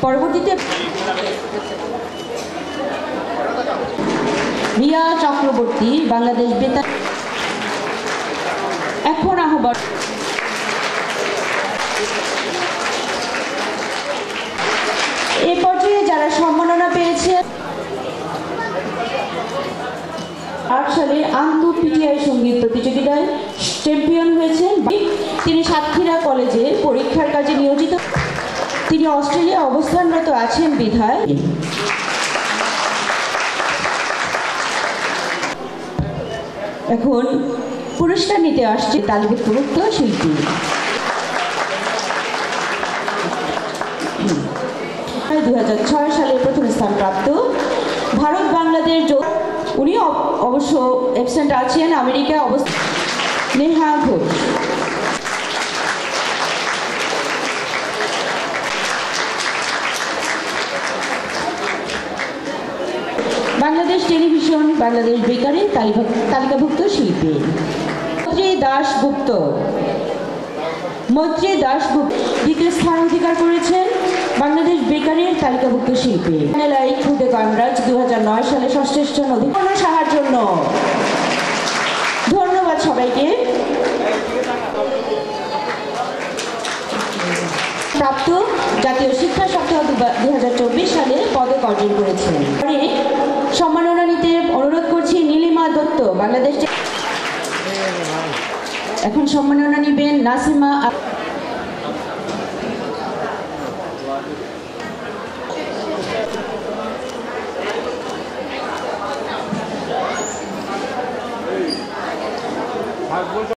পরবর্তীতে রিয়া চক্রবর্তী, বাংলাদেশ বেতার। এখন আহ্বান এ পর্যায়ে যারা সম্মাননা পেয়েছে 8 সালে পিটিআই সঙ্গীত প্রতিযোগিতায় চ্যাম্পিয়ন হয়েছেন। তিনি সাতক্ষীরা কলেজে পরীক্ষার কাজে নিয়োজিত। তিনি অস্ট্রেলিয়া অবস্থানরত আছেন বিধায় এখন পুরস্কার নিতে আসছে তালিকাভুক্ত শিল্পী। 2006 সালে প্রথম স্থান প্রাপ্ত ভারত বাংলাদেশ। উনি অবশ্য অ্যাবসেন্ট আছেন আমেরিকায় অবস্থিত নেহা ঘোষ। বাংলাদেশ টেলিভিশন বাংলাদেশ বেকারের তালিকাভুক্ত শিল্পী মৈত্রী দাশগুপ্ত। মৈত্রী দাশগুপ্ত দ্বিতীয় স্থান অধিকার করেছেন বাংলাদেশ বেকারের তালিকাভুক্ত শিল্পী। খুদে কানরাজ 2009 সালে সর্বশ্রেষ্ঠ নদীকরণ সাহার জন্য ধন্যবাদ সবাইকে। প্রাপ্ত জাতীয় শিক্ষা সপ্তাহ 2024 সালে পদক অর্জন করেছেন। সম্মাননা নিতে অনুরোধ করছি নীলিমা দত্ত, বাংলাদেশ। এখন সম্মাননা নিবেন নাসিমা।